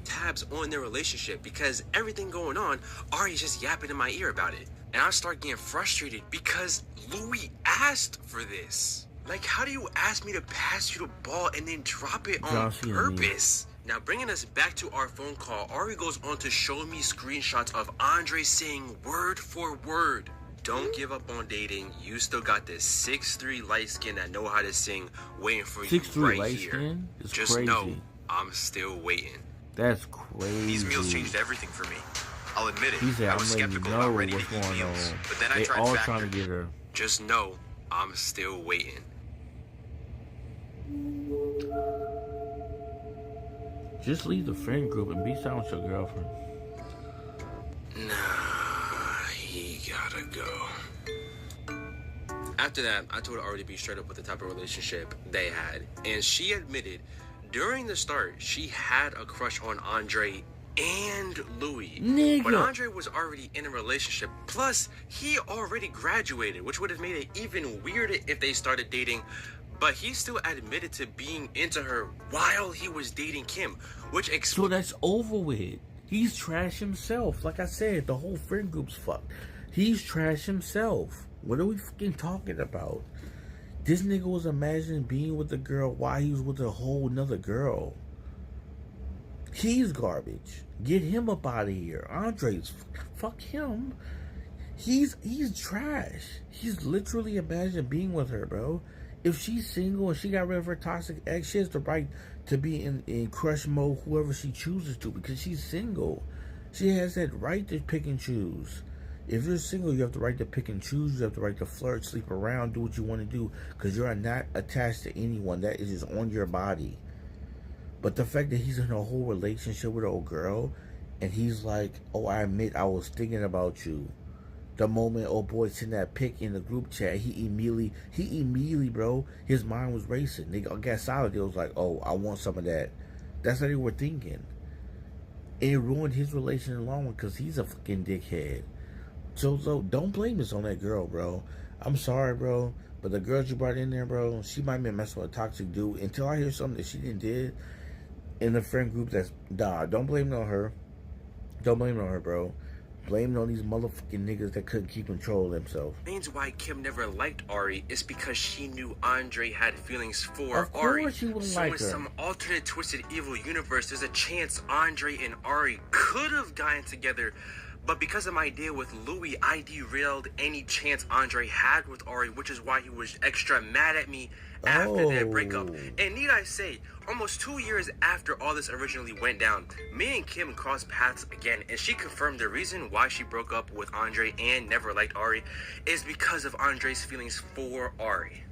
Tabs on their relationship because everything going on, Ari's just yapping in my ear about it. And I start getting frustrated because Louis asked for this. Like, how do you ask me to pass you the ball and then drop it on purpose? Now, bringing us back to our phone call, Ari goes on to show me screenshots of Andre saying word for word, "Don't give up on dating. You still got this 6'3" light skin that know how to sing waiting for you 6'3" right light here. skin is Just crazy. know I'm still waiting." That's crazy. These meals changed everything for me. I'll admit it. He said, I I'm was letting you skeptical know about ready what's to eat going meals, on. but then I They tried all Factor. trying to get her. Just know I'm still waiting. Just leave the friend group and be silent with your girlfriend. Nah, he gotta go. After that, I told Ari to be straight up with the type of relationship they had. And she admitted during the start she had a crush on Andre and Louis. Nigga. But Andre was already in a relationship. Plus, he already graduated, which would have made it even weirder if they started dating. But he still admitted to being into her while he was dating Kim, which So that's over with. He's trash himself. Like I said, the whole friend group's fucked. He's trash himself. What are we fucking talking about? This nigga was imagining being with a girl while he was with a whole nother girl. He's garbage. Get him up out of here. Andre's fuck him. He's trash. He's literally imagining being with her, bro. If she's single and she got rid of her toxic ex, she has the right to be in crush mode whoever she chooses to because she's single. She has that right to pick and choose. If you're single, you have the right to pick and choose. You have the right to flirt, sleep around, do what you want to do because you're not attached to anyone. That is just on your body. But the fact that he's in a whole relationship with an old girl and he's like, oh, I admit I was thinking about you. The moment old boy sent that pic in the group chat, he immediately, bro, his mind was racing. Nigga got solid. It was like, oh, I want some of that. That's how they were thinking. And it ruined his relation in the long run because he's a fucking dickhead. So don't blame this on that girl, bro. I'm sorry, bro. But the girl you brought in there, bro, she might be messing with a toxic dude. Until I hear something that she did in the friend group that's, don't blame it on her. Don't blame it on her, bro. Blame it on these motherfucking niggas that couldn't keep control of themselves. Means why Kim never liked Ari is because she knew Andre had feelings for Of Ari. course she wouldn't So like in her. some alternate twisted evil universe, there's a chance Andre and Ari could have gotten together. But because of my deal with Louis, I derailed any chance Andre had with Ari, which is why he was extra mad at me after their breakup. And need I say, almost 2 years after all this originally went down, me and Kim crossed paths again, and she confirmed the reason why she broke up with Andre and never liked Ari is because of Andre's feelings for Ari.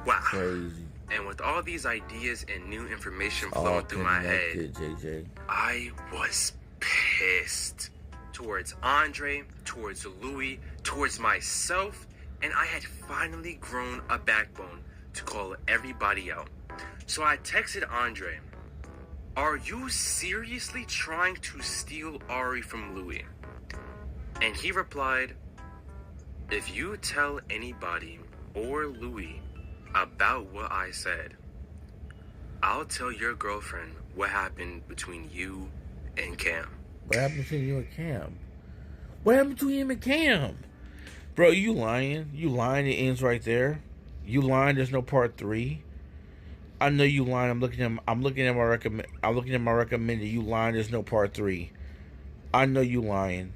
Wow. Crazy. And with all these ideas and new information flowing through my head, JJ. I was pissed towards Andre, towards Louis, towards myself, and I had finally grown a backbone to call everybody out. So I texted Andre, "Are you seriously trying to steal Ari from Louis?" And he replied, "If you tell anybody or Louis about what I said, I'll tell your girlfriend what happened between you and Cam." What happened between you and Cam? What happened between him and Cam? Bro, you lying. You lying. It ends right there. You lying. There's no part 3. I know you lying. I'm looking at my recommended. You lying. There's no part 3. I know you lying.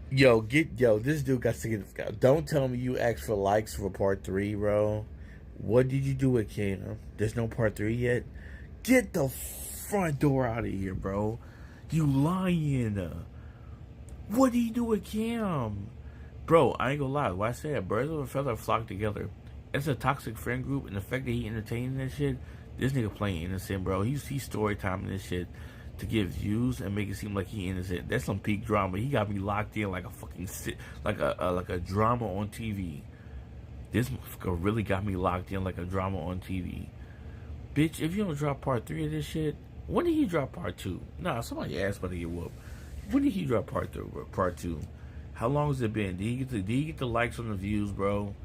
Yo, this dude got to get. Don't tell me you asked for likes for part 3, bro. What did you do with Cam? There's no part 3 yet. Get the front door out of here, bro. You lying. What did you do with Cam? Bro, I ain't gonna lie. What I said, birds of a feather flock together. It's a toxic friend group, and the fact that he entertaining that shit, this nigga playing innocent, bro. He's story timing this shit to get views and make it seem like he innocent. That's some peak drama. He got me locked in like a fucking like a drama on TV. This motherfucker really got me locked in like a drama on TV. Bitch, if you don't drop part 3 of this shit, when did he drop part 2? Nah, somebody asked about to get whooped. When did he drop part 2? How long has it been? Did he get the likes on the views, bro?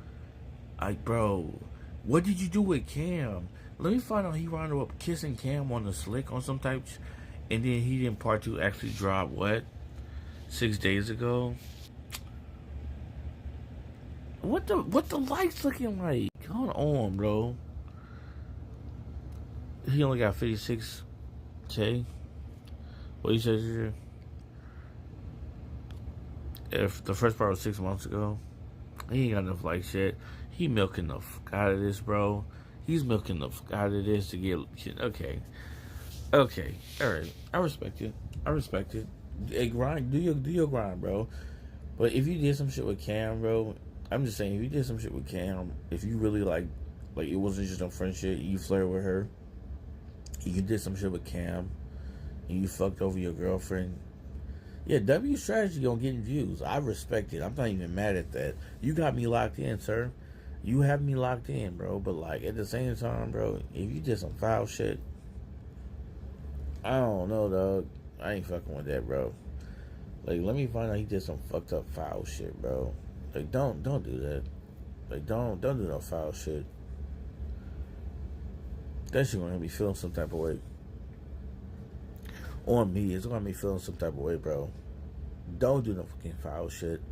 Bro, what did you do with Cam? Let me find out he wound up kissing Cam on the slick on some type, and then he didn't part 2 actually drop what? 6 days ago? What the likes looking like? Hold on, bro. He only got 56K. What he says here? If the first part was 6 months ago, he ain't got enough likes yet. He milking the fuck out of this, bro. He's milking the fuck out of this to get. Okay. Alright. I respect it. Hey, grind, do your grind, bro. But if you did some shit with Cam, bro, I'm just saying, if you did some shit with Cam, if you really like it wasn't just no friend shit, you flirt with her, you did some shit with Cam, and you fucked over your girlfriend. Yeah, W strategy gonna get views. I respect it. I'm not even mad at that. You got me locked in, sir. You have me locked in, bro. But like at the same time, bro, if you did some foul shit, I don't know, dog. I ain't fucking with that, bro. Like, let me find out he did some fucked up foul shit, bro. Like, don't do that. Like, don't do no foul shit. That shit gonna have me feeling some type of way. On me, it's gonna have me feeling some type of way, bro. Don't do no fucking foul shit.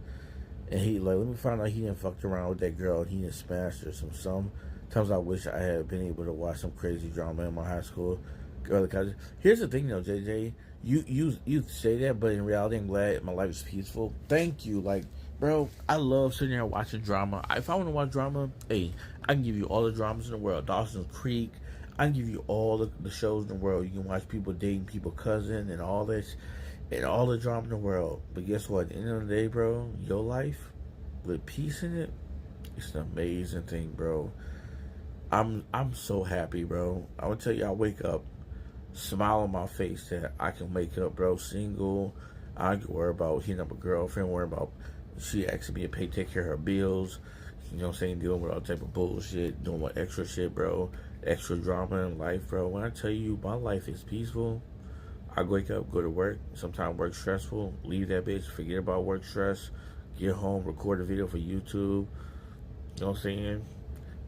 And he like, let me find out he didn't fucked around with that girl and he didn't smash her. Sometimes I wish I had been able to watch some crazy drama in my high school. Here's the thing though, JJ. You say that, but in reality, I'm glad my life is peaceful. Thank you, like, bro. I love sitting there watching drama. If I want to watch drama, hey, I can give you all the dramas in the world. Dawson's Creek. I can give you all the shows in the world. You can watch people dating people cousin and all this, and all the drama in the world. But guess what? At the end of the day, bro, your life with peace in it, it's an amazing thing, bro. I'm so happy, bro. I will tell you, I wake up, smile on my face that I can wake up, bro, single. I don't worry about hitting up a girlfriend, worry about she asking me to take care of her bills. You know what I'm saying? Dealing with all type of bullshit, doing what extra shit, bro. Extra drama in life, bro. When I tell you my life is peaceful, I wake up, go to work. Sometimes work stressful. Leave that bitch. Forget about work stress. Get home, record a video for YouTube. You know what I'm saying?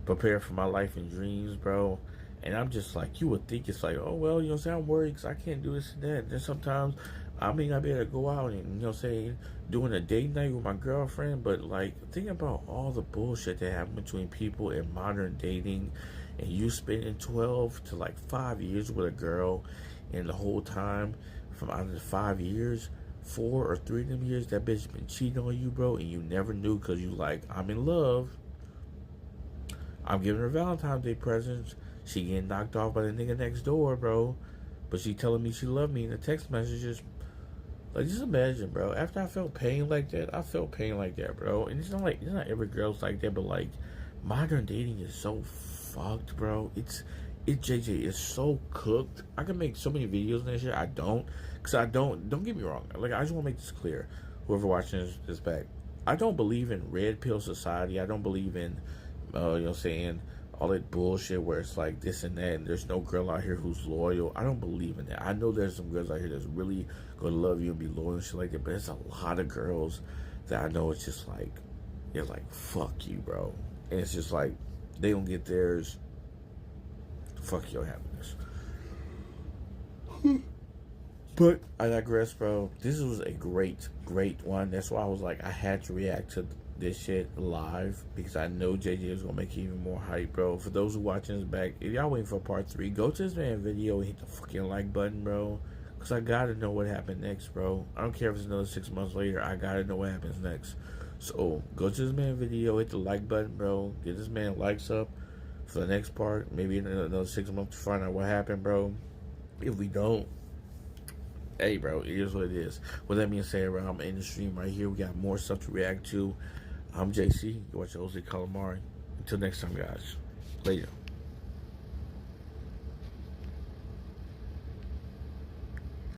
Prepare for my life and dreams, bro. And I'm just like, you would think it's like, oh, well, you know what I'm saying? I'm worried because I can't do this and that. Then sometimes I may not be able to go out and, you know what I'm saying, doing a date night with my girlfriend. But, like, think about all the bullshit that happened between people in modern dating. And you spending 12 to, like, 5 years with a girl. And the whole time, from out of the 5 years, 4 or 3 of them years, that bitch been cheating on you, bro. And you never knew because you like, I'm in love. I'm giving her Valentine's Day presents. She getting knocked off by the nigga next door, bro. But she telling me she loved me in the text messages. Like, just imagine, bro. After I felt pain like that, I felt pain like that, bro. And it's not every girl's like that, but like, modern dating is so fucked, bro. JJ is so cooked. I can make so many videos on that shit. I don't, cause I don't get me wrong. Like, I just want to make this clear. Whoever watching this back, I don't believe in red pill society. I don't believe in, you know what I'm saying, all that bullshit where it's like this and that and there's no girl out here who's loyal. I don't believe in that. I know there's some girls out here that's really gonna love you and be loyal and shit like that, but there's a lot of girls that I know it's just like, they're like, fuck you, bro. And it's just like, they don't get theirs. Fuck your happiness. But I digress, bro. This was a great one. That's why I was like, I had to react to this shit live because I know JJ is gonna make it even more hype, bro. For those who watching this back, if y'all waiting for part 3, go to this man video and hit the fucking like button, bro. Cause I gotta know what happened next, bro. I don't care if it's another 6 months later. I gotta know what happens next. So go to this man video, hit the like button, bro. Get this man likes up for the next part. Maybe in another 6 months to find out what happened, bro. If we don't, hey, bro, it is what it is. With that being said, bro, I'm in the stream right here. We got more stuff to react to. I'm JC. You watch Jose Calamari. Until next time, guys. Later.